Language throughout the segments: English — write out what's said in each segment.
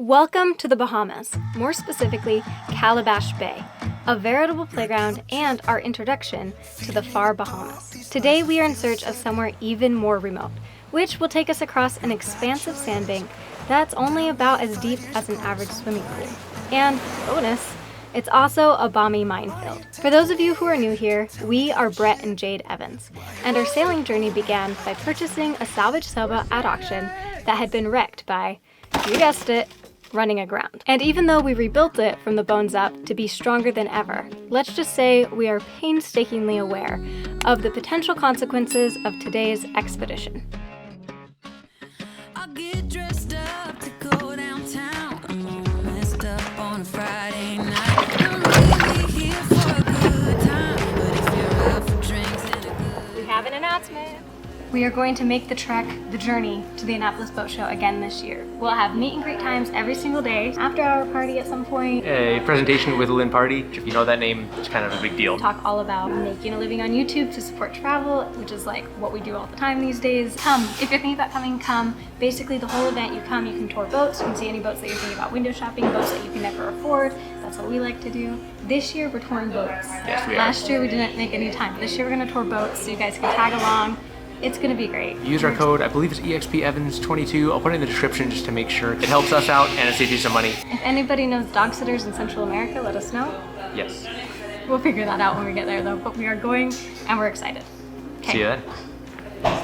Welcome to the Bahamas, more specifically Calabash Bay, a veritable playground and our introduction to the far Bahamas. Today we are in search of somewhere even more remote, which will take us across an expansive sandbank that's only about as deep as an average swimming pool. And bonus, it's also a balmy minefield. For those of you who are new here, we are Brett and Jade Evans, and our sailing journey began by purchasing a salvage sailboat at auction that had been wrecked by, you guessed it, running aground. And even though we rebuilt it from the bones up to be stronger than ever, let's just say we are painstakingly aware of the potential consequences of today's expedition. I'll get dressed up to go downtown. I'm all messed up on a Friday night. I'm really here for a good time, but if you're out for drinks and a good... We have an announcement. We are going to make the trek, the journey to the Annapolis Boat Show again this year. We'll have meet and greet times every single day, after hour party at some point. A presentation with a Lynn party. If you know that name, it's kind of a big deal. Talk all about making a living on YouTube to support travel, which is like what we do all the time these days. Come, if you're thinking about coming, come. Basically the whole event, you come, you can tour boats, you can see any boats that you're thinking about window shopping, boats that you can never afford. That's what we like to do. This year we're touring boats. Yes, we are. Last year we didn't make any time. This year we're gonna tour boats so you guys can tag along. It's gonna be great. Use our code, I believe it's EXPEvans22. I'll put it in the description just to make sure. It helps us out and it saves you some money. If anybody knows dog sitters in Central America, let us know. Yes. We'll figure that out when we get there though, but we are going and we're excited. Okay. See you then.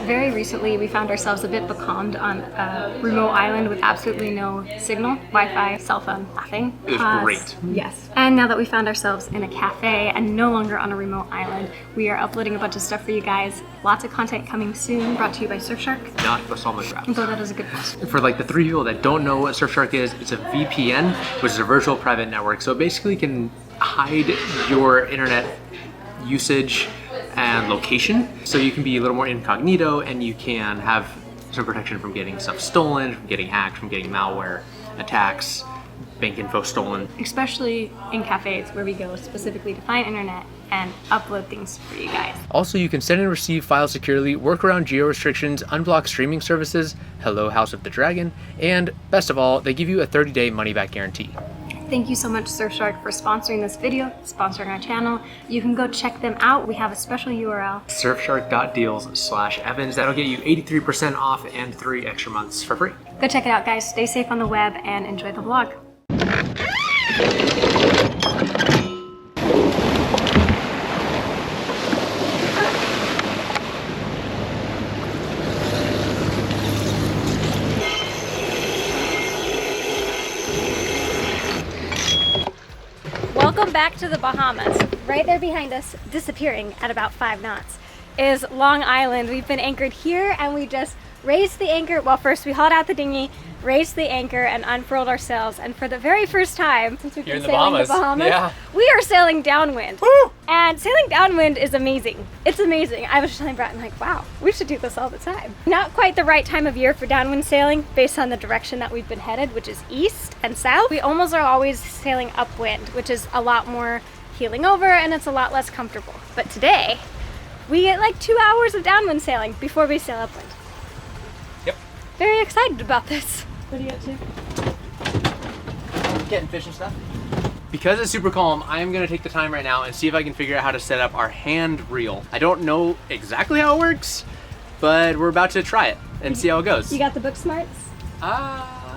Very recently, we found ourselves a bit becalmed on a remote island with absolutely no signal, Wi-Fi, cell phone, nothing. It was great. Yes. And now that we found ourselves in a cafe and no longer on a remote island, we are uploading a bunch of stuff for you guys. Lots of content coming soon, brought to you by Surfshark. Not the salmon wraps. Although that is a good question. For like the 3 people that don't know what Surfshark is, it's a VPN, which is a virtual private network. So it basically can hide your internet usage and location, so you can be a little more incognito and you can have some protection from getting stuff stolen, from getting hacked, from getting malware, attacks, bank info stolen. Especially in cafes where we go specifically to find internet and upload things for you guys. Also, you can send and receive files securely, work around geo restrictions, unblock streaming services, hello House of the Dragon, and best of all, they give you a 30-day money-back guarantee. Thank you so much, Surfshark, for sponsoring this video, sponsoring our channel. You can go check them out. We have a special URL. Surfshark.deals/Evans. That'll get you 83% off and 3 extra months for free. Go check it out, guys. Stay safe on the web and enjoy the vlog. Welcome back to the Bahamas. Right there behind us, disappearing at about 5 knots, is Long Island. We've been anchored here and we just raised the anchor. Well, first we hauled out the dinghy, raised the anchor and unfurled our sails. And for the very first time since we've been sailing the Bahamas, yeah, we are sailing downwind. Woo! And sailing downwind is amazing. It's amazing. I was just telling Brett, I'm like, wow, we should do this all the time. Not quite the right time of year for downwind sailing based on the direction that we've been headed, which is east and south. We almost are always sailing upwind, which is a lot more heeling over and it's a lot less comfortable. But today, we get like 2 hours of downwind sailing before we sail upwind. Yep. Very excited about this. What are you up to? Getting fish and stuff. Because it's super calm, I'm gonna take the time right now and see if I can figure out how to set up our hand reel. I don't know exactly how it works, but we're about to try it and see how it goes. You got the book smarts?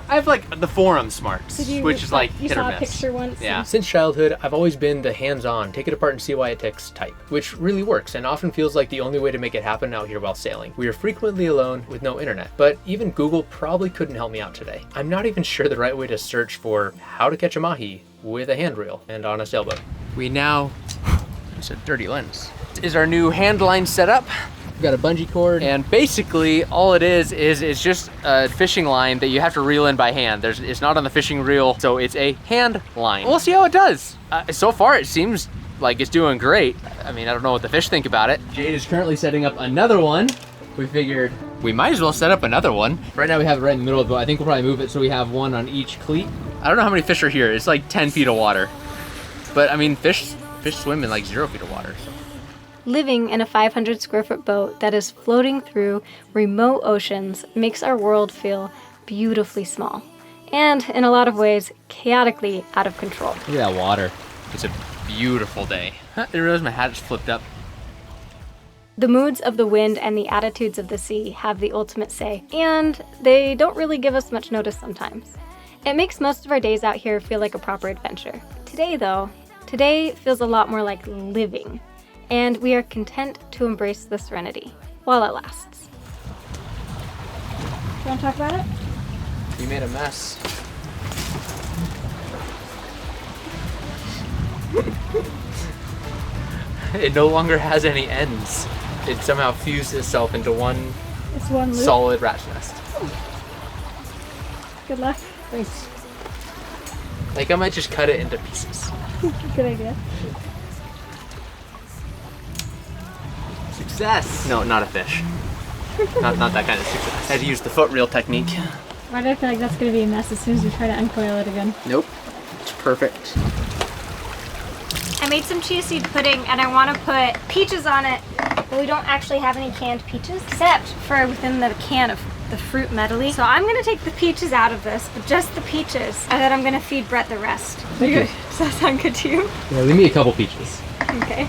I have like the forum smarts, which is like you hit or saw miss. a picture once? Yeah. Since childhood, I've always been the hands-on, take it apart and see why it ticks type, which really works and often feels like the only way to make it happen out here while sailing. We are frequently alone with no internet, but even Google probably couldn't help me out today. I'm not even sure the right way to search for how to catch a mahi with a handrail and on a sailboat. We now, it's a dirty lens, is our new hand line setup. We've got a bungee cord, and basically all it is it's just a fishing line that you have to reel in by hand. It's not on the fishing reel, so it's a hand line. We'll see how it does. So far it seems like it's doing great. I mean, I don't know what the fish think about it. Jade is currently setting up another one. We figured we might as well set up another one. Right now we have it right in the middle of the boat. I think we'll probably move it so we have one on each cleat. I don't know how many fish are here. It's like 10 feet of water. But I mean, fish swim in like 0 feet of water. So. Living in a 500 square foot boat that is floating through remote oceans makes our world feel beautifully small. and in a lot of ways, chaotically out of control. Look at that water. It's a beautiful day. I didn't realize my hat just flipped up. The moods of the wind and the attitudes of the sea have the ultimate say, and they don't really give us much notice sometimes. It makes most of our days out here feel like a proper adventure. Today feels a lot more like living, and we are content to embrace the serenity while it lasts. You want to talk about it? You made a mess. It no longer has any ends. It somehow fused itself into one Loop. solid rat's nest. Good luck. Thanks. Like I might just cut it into pieces. Good idea. Success! No, not a fish. not that kind of success. I had to use the foot reel technique. Why do I feel like that's going to be a mess as soon as we try to uncoil it again? Nope. It's perfect. I made some chia seed pudding and I want to put peaches on it, but we don't actually have any canned peaches except for within the can of the fruit medley. So I'm going to take the peaches out of this, but just the peaches, and then I'm going to feed Brett the rest. Okay. Does that sound good to you? Yeah, leave me a couple peaches. Okay.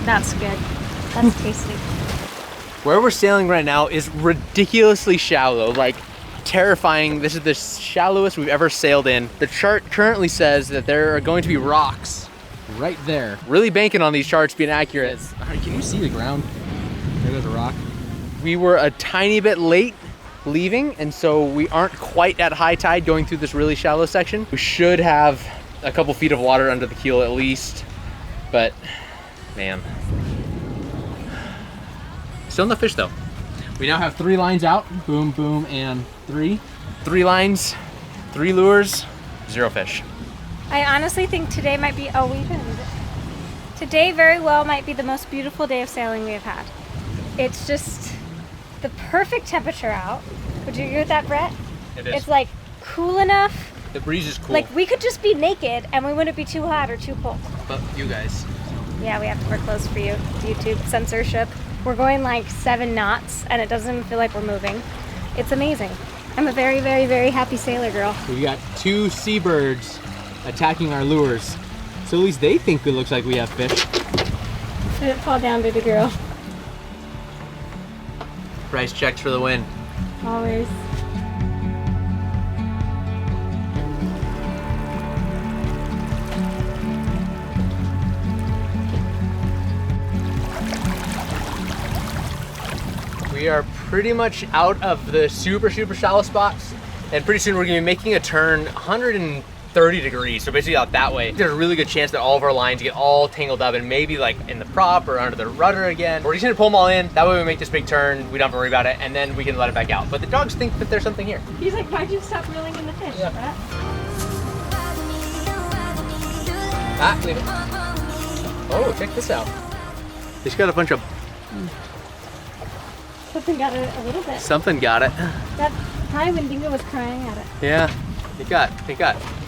That's good. That's tasty. Where we're sailing right now is ridiculously shallow, like terrifying. This is the shallowest we've ever sailed in. The chart currently says that there are going to be rocks right there. Really banking on these charts being accurate. Can you see the ground? There's a rock. We were a tiny bit late leaving, and so we aren't quite at high tide going through this really shallow section. We should have a couple feet of water under the keel at least, but man. Still no fish though. We now have 3 lines out, boom, boom, and 3. 3 lines, 3 lures, 0 fish. I honestly think today might be, today very well might be the most beautiful day of sailing we have had. It's just the perfect temperature out. Would you agree with that, Brett? It is. It's like cool enough. The breeze is cool. Like we could just be naked and we wouldn't be too hot or too cold. But you guys. Yeah, we have to wear clothes for you. YouTube censorship. We're going like 7 knots and it doesn't even feel like we're moving. It's amazing. I'm a very, very, very happy sailor girl. We got 2 seabirds attacking our lures. So at least they think it looks like we have fish. Let it fall down, baby girl. Price checks for the win. Always. We are pretty much out of the super shallow spots, and pretty soon we're gonna be making a turn 130 degrees, so basically out that way. There's a really good chance that all of our lines get all tangled up and maybe like in the prop or under the rudder again. We're just gonna pull them all in, that way we make this big turn, we don't have to worry about it, and then we can let it back out. But the dogs think that there's something here. He's like, why'd you stop reeling in the fish, Yeah. Brett? Ah, leave it. Oh, check this out. They just got a bunch of, Something got it a little bit. something got it. That high when Dingo was crying at it. Yeah, it got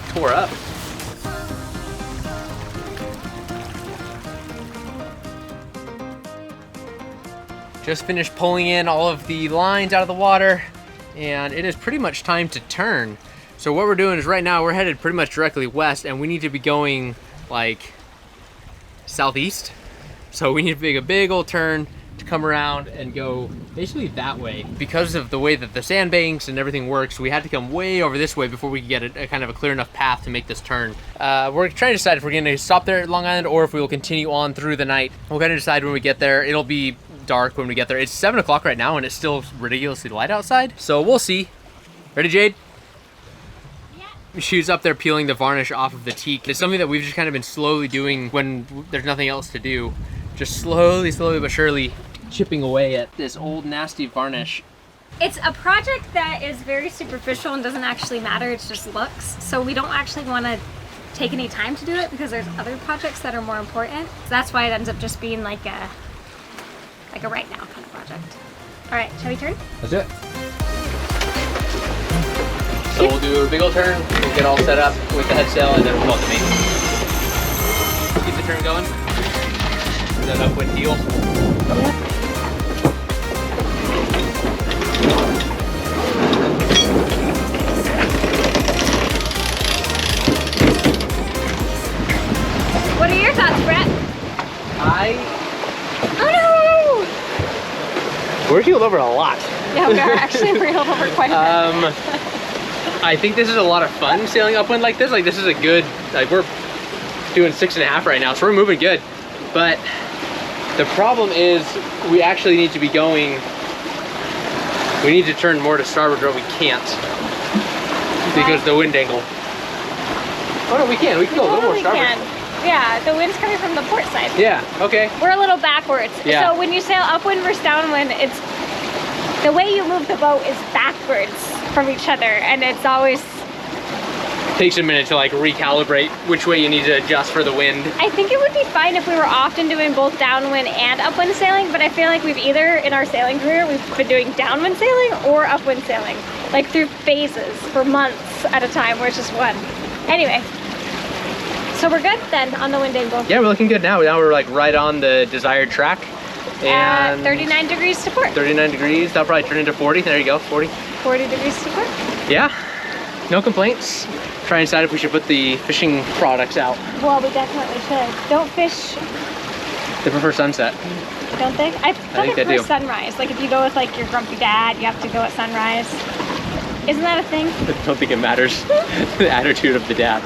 tore up. Just finished pulling in all of the lines out of the water, and it is pretty much time to turn. So what we're doing is right now we're headed pretty much directly west, and we need to be going like southeast. So we need to make a big old turn to come around and go basically that way. Because of the way that the sandbanks and everything works, we had to come way over this way before we could get a kind of a clear enough path to make this turn. We're trying to decide if we're gonna stop there at Long Island or if we will continue on through the night. We're gonna decide when we get there. It'll be dark when we get there. It's 7 o'clock right now and it's still ridiculously light outside. So we'll see. Ready, Jade? Yeah. She's up there peeling the varnish off of the teak. It's something that we've just kind of been slowly doing when there's nothing else to do. Just slowly but surely chipping away at this old nasty varnish. It's a project that is very superficial and doesn't actually matter, it's just looks. So we don't actually want to take any time to do it because there's other projects that are more important. So that's why it ends up just being like a right now kind of project. All right, shall we turn? Let's do it. So we'll do a big old turn, we'll get all set up with the head sail, and then we'll go out to main. Keep the turn going. Is that upwind heel? Yep. We're heeled over a lot. Yeah, we are actually reeled over quite a bit. I think this is a lot of fun sailing upwind like this. Like this is a good, like we're doing 6.5 right now, so we're moving good. But the problem is we actually need to be going, we need to turn more to starboard, but we can't because the wind angle. Oh no, we can go a little more starboard. Yeah, the wind's coming from the port side. Yeah, okay. We're a little backwards. Yeah. So when you sail upwind versus downwind, it's the way you move the boat is backwards from each other, and it's always Takes a minute to like recalibrate which way you need to adjust for the wind. I think it would be fine if we were often doing both downwind and upwind sailing, but I feel like we've either in our sailing career we've been doing downwind sailing or upwind sailing, like through phases for months at a time where it's just one. Anyway, so we're good then on the wind angle. Yeah, we're looking good now. Now we're like right on the desired track. And 39 degrees to port. 39 degrees, that'll probably turn into 40. There you go, 40. 40 degrees to port. Yeah, no complaints. Try and decide if we should put the fishing products out. Well, we definitely should. Don't fish. They prefer sunset. Don't they? I thought think they they prefer do. sunrise. Like if you go with like your grumpy dad, you have to go at sunrise. Isn't that a thing? I don't think it matters. The attitude of the dad.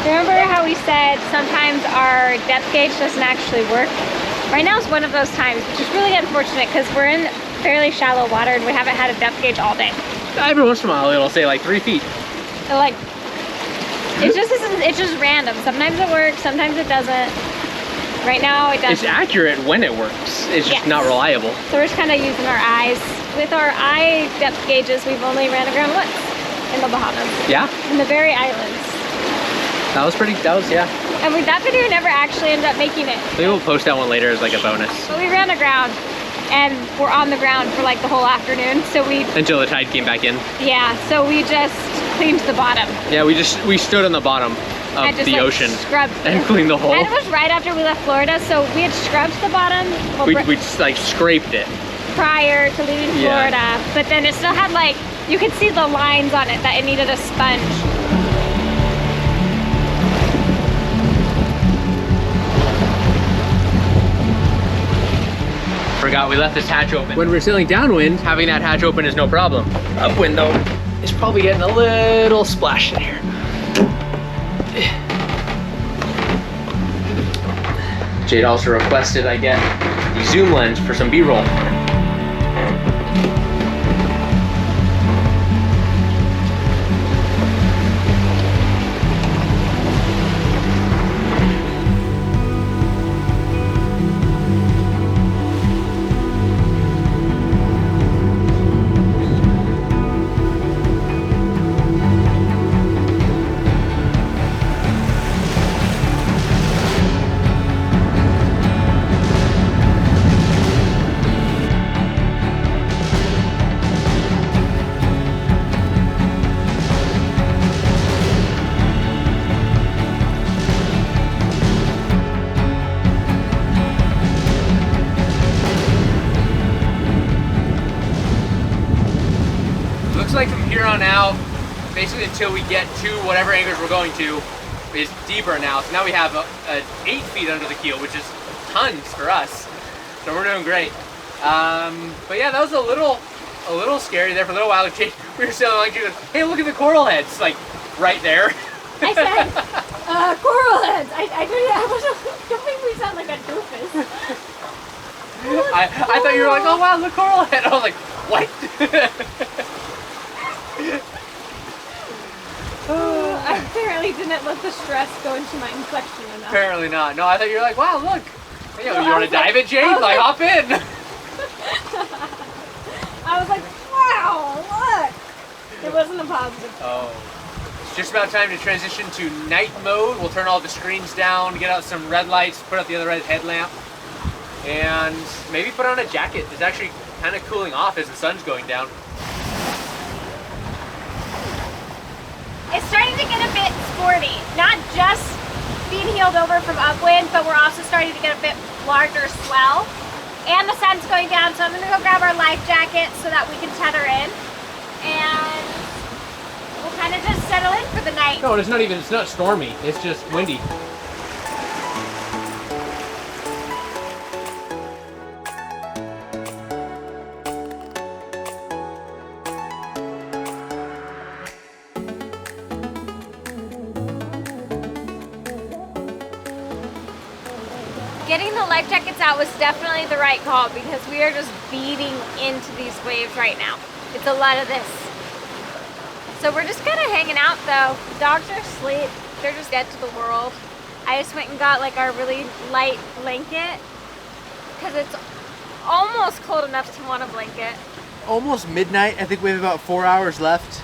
Remember how we said sometimes our depth gauge doesn't actually work? Right now is one of those times, which is really unfortunate because we're in fairly shallow water and we haven't had a depth gauge all day. Every once in a while it'll say like 3 feet. So like, it's just random. Sometimes it works, sometimes it doesn't. Right now it doesn't. It's accurate when it works. It's just not reliable. So we're just kind of using our eyes. With our eye depth gauges, we've only ran aground once in the Bahamas. Yeah? In the very islands. That was, yeah. And that video never actually ended up making it. Maybe we'll post that one later as like a bonus. But we ran aground and we're on the ground for like the whole afternoon. So Until the tide came back in. Yeah, so we just cleaned the bottom. Yeah, we stood on the bottom of and just, the like, ocean scrubbed and cleaned the hole. And it was right after we left Florida, so we had scrubbed the bottom. We just like scraped it. Prior to leaving Florida, but then it still had like, you could see the lines on it that it needed a sponge. Forgot we left this hatch open. When we're sailing downwind, having that hatch open is no problem. Upwind though, it's probably getting a little splash in here. Jade also requested I get the zoom lens for some B-roll. Like from here on out, basically until we get to whatever anchors we're going to, is deeper now. So now we have 8 feet under the keel, which is tons for us. So we're doing great. But yeah, that was a little scary there for a little while. We were sailing like, she goes, "Hey, look at the coral heads!" Like right there. I said, coral heads. Don't make me sound like a doofus. I thought you were like, "Oh wow, the coral head." I was like, "What?" I apparently didn't let the stress go into my inflection enough. Apparently not. No, I thought you were like, "Wow, look." You want to dive it, Jade? Like, hop in. I was like, "Wow, look." It wasn't a positive. Oh. It's just about time to transition to night mode. We'll turn all the screens down, get out some red lights, put out the other red headlamp, and maybe put on a jacket. It's actually kind of cooling off as the sun's going down. It's starting to get a bit sporty. Not just being heeled over from upwind, but we're also starting to get a bit larger swell. And the sun's going down, so I'm gonna go grab our life jacket so that we can tether in. And we'll kind of just settle in for the night. No, it's not stormy. It's just windy. getting the life jackets out was definitely the right call because we are just beating into these waves right now. It's a lot of this. So we're just kind of hanging out though. The dogs are asleep. They're just dead to the world. I just went and got like our really light blanket because it's almost cold enough to want a blanket. Almost midnight. I think we have about 4 hours left.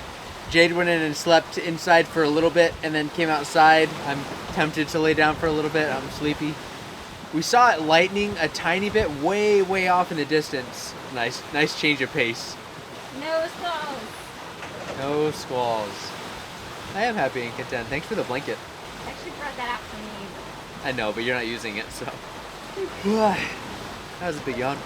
Jade went in and slept inside for a little bit and then came outside. I'm tempted to lay down for a little bit. I'm sleepy. We saw it lightning a tiny bit way off in the distance. Nice change of pace. No squalls. No squalls. I am happy and content. Thanks for the blanket. I actually brought that out for me. I know, but you're not using it, so. That was a big yawn.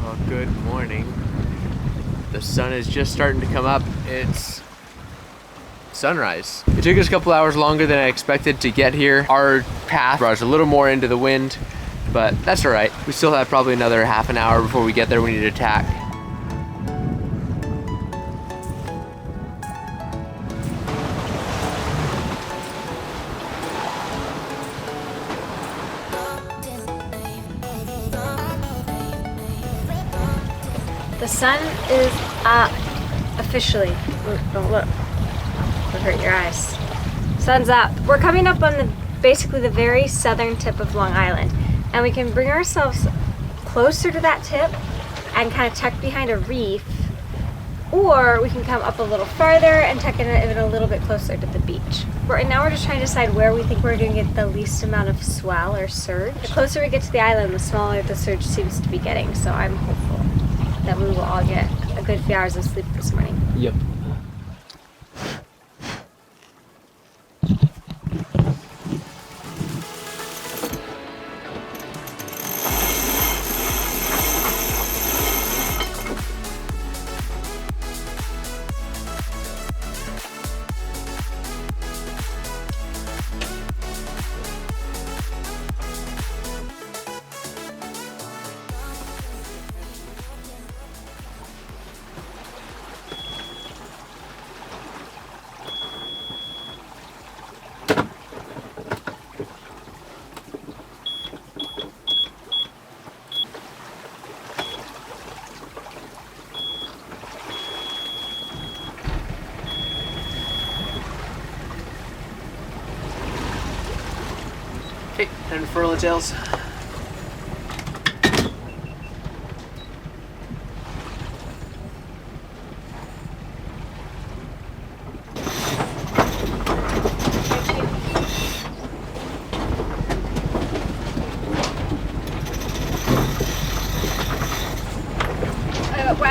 Well, good morning. The sun is just starting to come up. It's sunrise. It took us a couple hours longer than I expected to get here. Our path brought us a little more into the wind, but that's all right. We still have probably another half an hour before we get there. We need to tack. The sun is up officially. Ooh, don't look. It'll hurt your eyes. Sun's up. We're coming up on basically the very southern tip of Long Island, and we can bring ourselves closer to that tip and kind of tuck behind a reef, or we can come up a little farther and tuck in even a little bit closer to the beach. Right now we're just trying to decide where we think we're going to get the least amount of swell or surge. The closer we get to the island, the smaller the surge seems to be getting, so I'm hopeful that we will all get a good few hours of sleep this morning. Yep. Okay, time to furl the tails.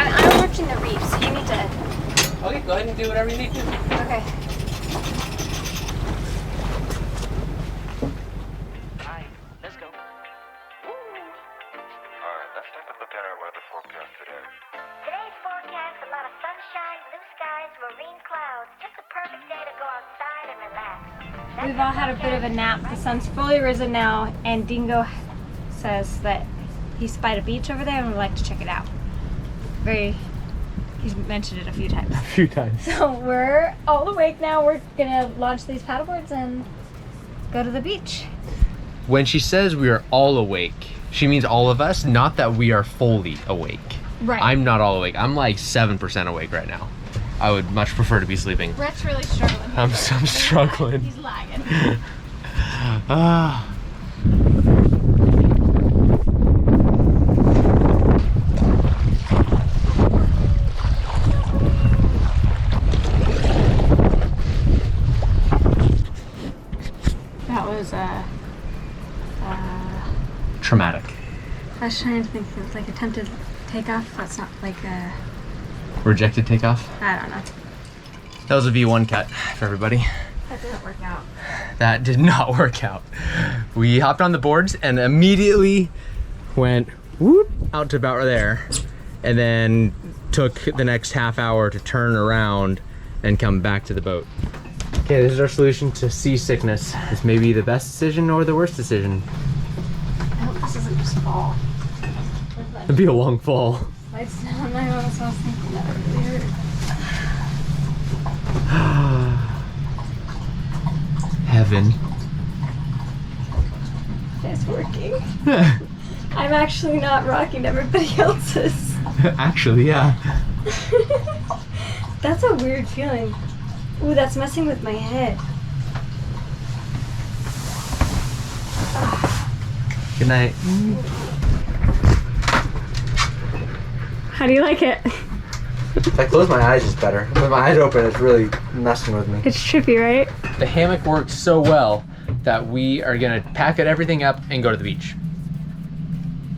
I'm watching the reefs. You need to. Okay, go ahead and do whatever you need to. Okay. Today's forecast, a lot of sunshine, blue skies, marine clouds. Just a perfect day to go outside and relax. We've all had a bit of a nap. The sun's fully risen now, and Dingo says that he spied a beach over there and would like to check it out. He's mentioned it a few times. A few times. So we're all awake now. We're gonna launch these paddleboards and go to the beach. When she says we are all awake, she means all of us, not that we are fully awake. Right. I'm not all awake. I'm like 7% awake right now. I would much prefer to be sleeping. Brett's really struggling. I'm struggling. He's lagging. Ah. That was Traumatic. I was trying to think of like attempted takeoff. That's not like a. Rejected takeoff. I don't know. That was a V1 cut for everybody. That didn't work out. That did not work out. We hopped on the boards and immediately went whoop out to about there, and then took the next half hour to turn around and come back to the boat. Okay, this is our solution to seasickness. This may be the best decision or the worst decision. I hope this isn't just fall. With like It'd be a long fall. Lights down. I was thinking that earlier. Heaven. It's working. I'm actually not rocking everybody else's. Actually, yeah. That's a weird feeling. Ooh, that's messing with my head. Good night. How do you like it? If I close my eyes, it's better. With my eyes open, it's really messing with me. It's trippy, right? The hammock worked so well that we are gonna pack everything up and go to the beach.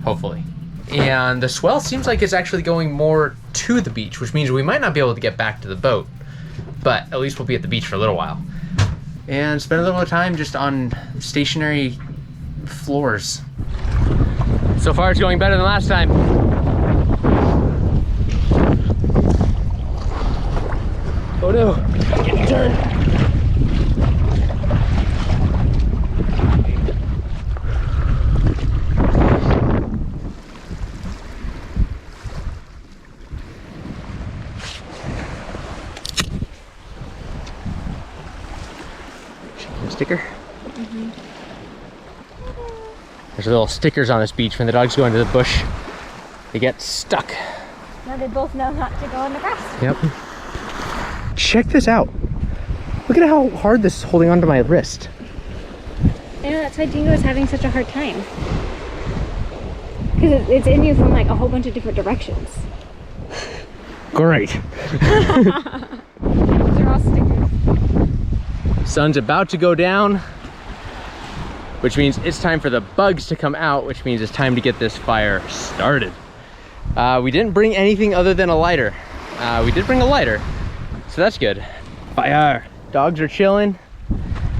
Hopefully. And the swell seems like it's actually going more to the beach, which means we might not be able to get back to the boat, but at least we'll be at the beach for a little while. And spend a little time just on stationary floors. So far it's going better than last time. Oh no, getting turned. Sticker? Mm-hmm. There's little stickers on this beach when the dogs go into the bush. They get stuck. Now they both know not to go in the grass. Yep. Check this out. Look at how hard this is holding onto my wrist. I know, that's why Dingo is having such a hard time. Because it's in you from like a whole bunch of different directions. Great. Those are all stickers. Sun's about to go down, which means it's time for the bugs to come out, which means it's time to get this fire started. We didn't bring anything other than a lighter. We did bring a lighter, so that's good. Fire. Dogs are chilling,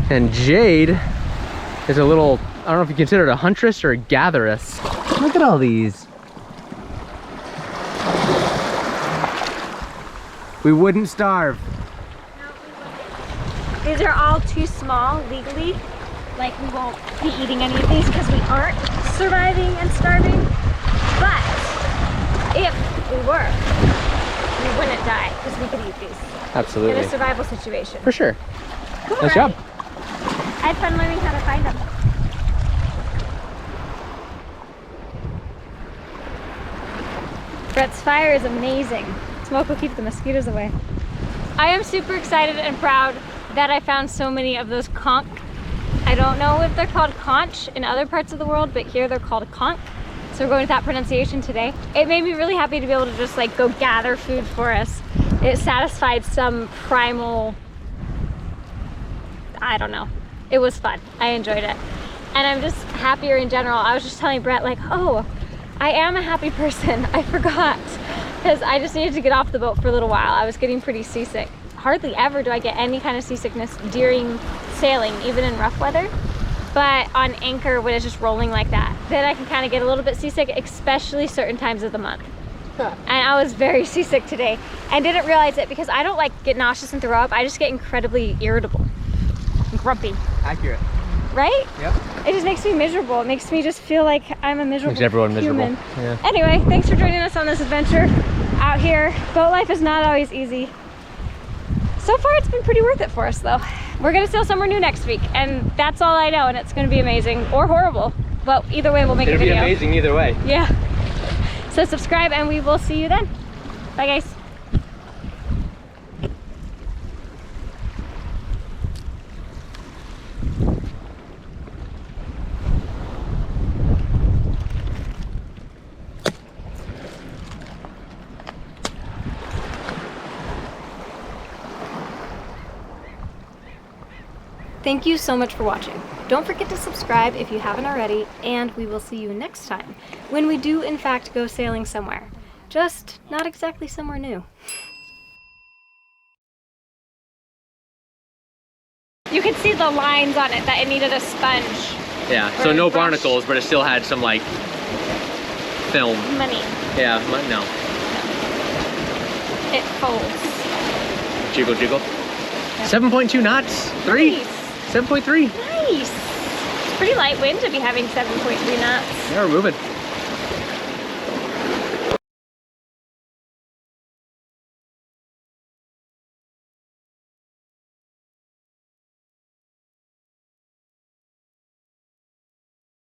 and Jade is a little, I don't know if you consider it a huntress or a gatheress. Look at all these. We wouldn't starve. These are all too small legally. Like, we won't be eating any of these because we aren't surviving and starving. But if we were, we wouldn't die because we could eat these. Absolutely. In a survival situation. For sure. Cool, Nice right? job. I had fun learning how to find them. Brett's fire is amazing. Smoke will keep the mosquitoes away. I am super excited and proud that I found so many of those conch. I don't know if they're called conch in other parts of the world, but here they're called conch. So we're going with that pronunciation today. It made me really happy to be able to just like go gather food for us. It satisfied some primal, I don't know. It was fun. I enjoyed it. And I'm just happier in general. I was just telling Brett like, oh, I am a happy person. I forgot. Because I just needed to get off the boat for a little while. I was getting pretty seasick. Hardly ever do I get any kind of seasickness during sailing, even in rough weather. But on anchor, when it's just rolling like that, then I can kind of get a little bit seasick, especially certain times of the month. Huh. And I was very seasick today and didn't realize it because I don't like get nauseous and throw up. I just get incredibly irritable and grumpy. Accurate. Right? Yep. It just makes me miserable. It makes me just feel like I'm a miserable Makes everyone human. miserable. Yeah. Anyway, thanks for joining us on this adventure out here. Boat life is not always easy. So far, it's been pretty worth it for us though. We're gonna sail somewhere new next week, and that's all I know, and it's gonna be amazing or horrible. But either way, we'll make a video. It'll be amazing either way. Yeah. So subscribe, and we will see you then. Bye, guys. Thank you so much for watching. Don't forget to subscribe if you haven't already, and we will see you next time when we do in fact go sailing somewhere. Just not exactly somewhere new. You could see the lines on it that it needed a sponge. Yeah, so no barnacles, but it still had some like film. Money. Yeah, no. It folds. Jiggle, jiggle. Yeah. 7.2 knots. 3. Nice. 7.3. Nice. It's pretty light wind to be having 7.3 knots. Yeah, we're moving.